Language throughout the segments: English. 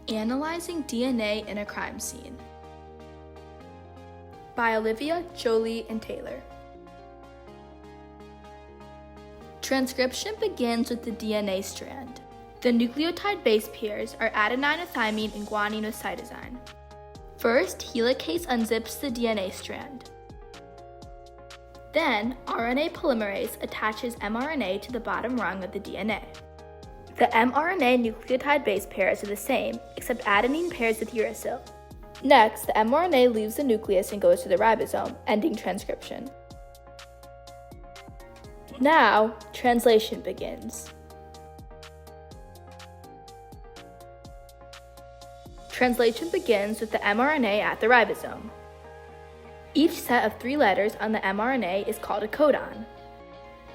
Analyzing DNA in a Crime Scene by Olivia, Jolie, and Taylor. Transcription begins with the DNA strand. The nucleotide base pairs are adenine, thymine, and guanine with cytosine. First, helicase unzips the DNA strand. Then, RNA polymerase attaches mRNA to the bottom rung of the DNA. The mRNA nucleotide base pairs are the same, except adenine pairs with uracil. Next, the mRNA leaves the nucleus and goes to the ribosome, ending transcription. Now, translation begins. Translation begins with the mRNA at the ribosome. Each set of 3 letters on the mRNA is called a codon.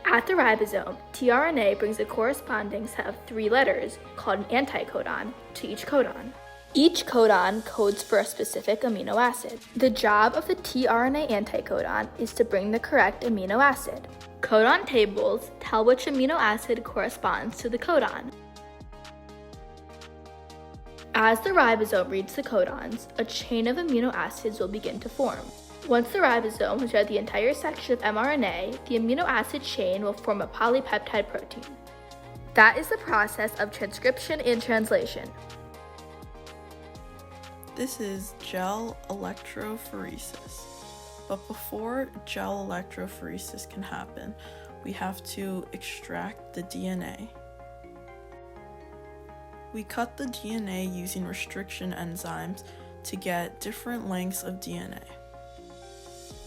At the ribosome, tRNA brings a corresponding set of 3 letters, called an anticodon, to each codon. Each codon codes for a specific amino acid. The job of the tRNA anticodon is to bring the correct amino acid. Codon tables tell which amino acid corresponds to the codon. As the ribosome reads the codons, a chain of amino acids will begin to form. Once the ribosome has read the entire section of mRNA, the amino acid chain will form a polypeptide protein. That is the process of transcription and translation. This is gel electrophoresis. But before gel electrophoresis can happen, we have to extract the DNA. We cut the DNA using restriction enzymes to get different lengths of DNA.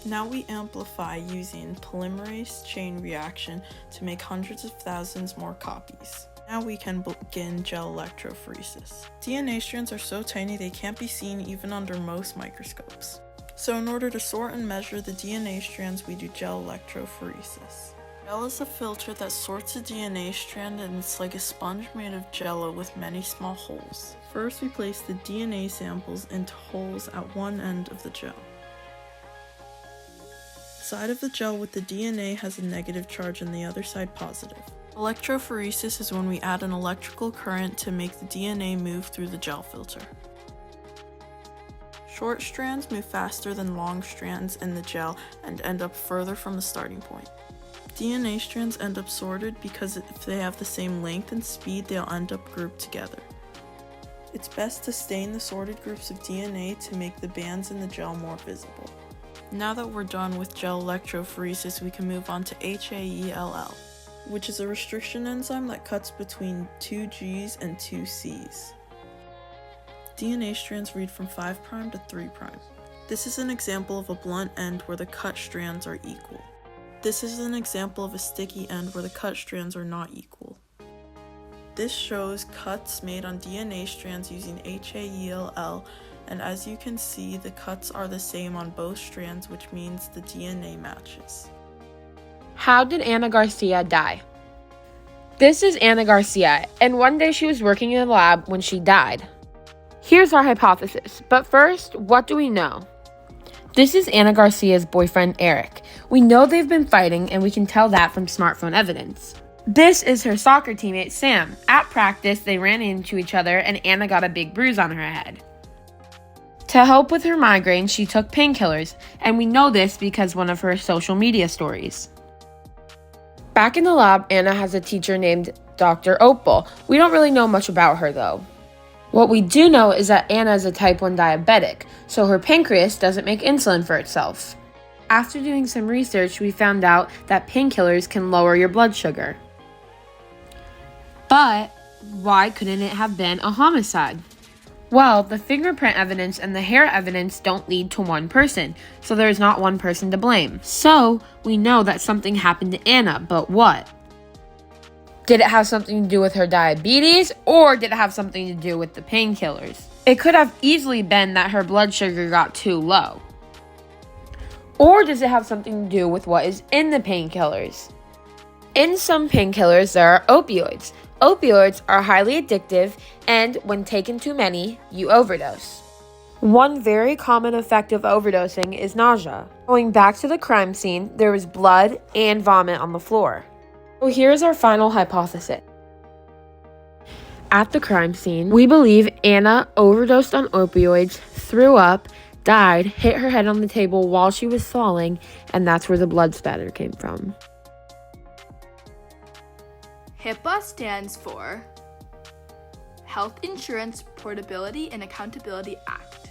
Now we amplify using polymerase chain reaction to make hundreds of thousands more copies. Now we can begin gel electrophoresis. DNA strands are so tiny they can't be seen even under most microscopes. So in order to sort and measure the DNA strands, we do gel electrophoresis. Gel is a filter that sorts a DNA strand, and it's like a sponge made of jello with many small holes. First, we place the DNA samples into holes at one end of the gel. The side of the gel with the DNA has a negative charge and the other side positive. Electrophoresis is when we add an electrical current to make the DNA move through the gel filter. Short strands move faster than long strands in the gel and end up further from the starting point. DNA strands end up sorted because if they have the same length and speed, they'll end up grouped together. It's best to stain the sorted groups of DNA to make the bands in the gel more visible. Now that we're done with gel electrophoresis, we can move on to HAELL, which is a restriction enzyme that cuts between 2 G's and 2 C's. DNA strands read from 5' to 3'. This is an example of a blunt end where the cut strands are equal. This is an example of a sticky end where the cut strands are not equal. This shows cuts made on DNA strands using HAELL, and as you can see, the cuts are the same on both strands, which means the DNA matches. How did Anna Garcia die? This is Anna Garcia, and one day she was working in the lab when she died. Here's our hypothesis, but first, what do we know? This is Anna Garcia's boyfriend, Eric. We know they've been fighting, and we can tell that from smartphone evidence. This is her soccer teammate, Sam. At practice, they ran into each other, and Anna got a big bruise on her head. To help with her migraine, she took painkillers, and we know this because one of her social media stories. Back in the lab, Anna has a teacher named Dr. Opal. We don't really know much about her, though. What we do know is that Anna is a type 1 diabetic, so her pancreas doesn't make insulin for itself. After doing some research, we found out that painkillers can lower your blood sugar. But why couldn't it have been a homicide? Well, the fingerprint evidence and the hair evidence don't lead to one person, so there's not one person to blame. So, we know that something happened to Anna, but what? Did it have something to do with her diabetes, or did it have something to do with the painkillers? It could have easily been that her blood sugar got too low. Or does it have something to do with what is in the painkillers? In some painkillers, there are opioids. Opioids are highly addictive, and when taken too many, you overdose. One very common effect of overdosing is nausea. Going back to the crime scene, there was blood and vomit on the floor. So here's our final hypothesis. At the crime scene, we believe Anna overdosed on opioids, threw up, died, hit her head on the table while she was falling, and that's where the blood spatter came from. HIPAA stands for Health Insurance Portability and Accountability Act.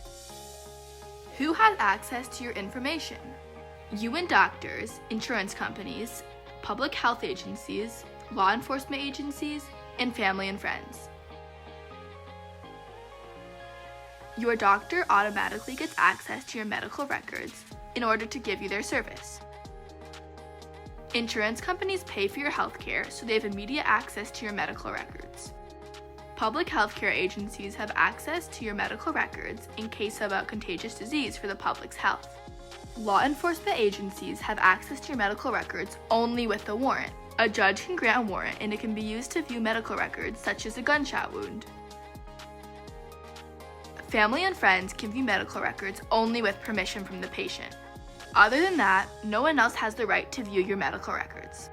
Who has access to your information? You and doctors, insurance companies, public health agencies, law enforcement agencies, and family and friends. Your doctor automatically gets access to your medical records in order to give you their service. Insurance companies pay for your health care, so they have immediate access to your medical records. Public healthcare agencies have access to your medical records in case of a contagious disease for the public's health. Law enforcement agencies have access to your medical records only with a warrant. A judge can grant a warrant and it can be used to view medical records such as a gunshot wound. Family and friends can view medical records only with permission from the patient. Other than that, no one else has the right to view your medical records.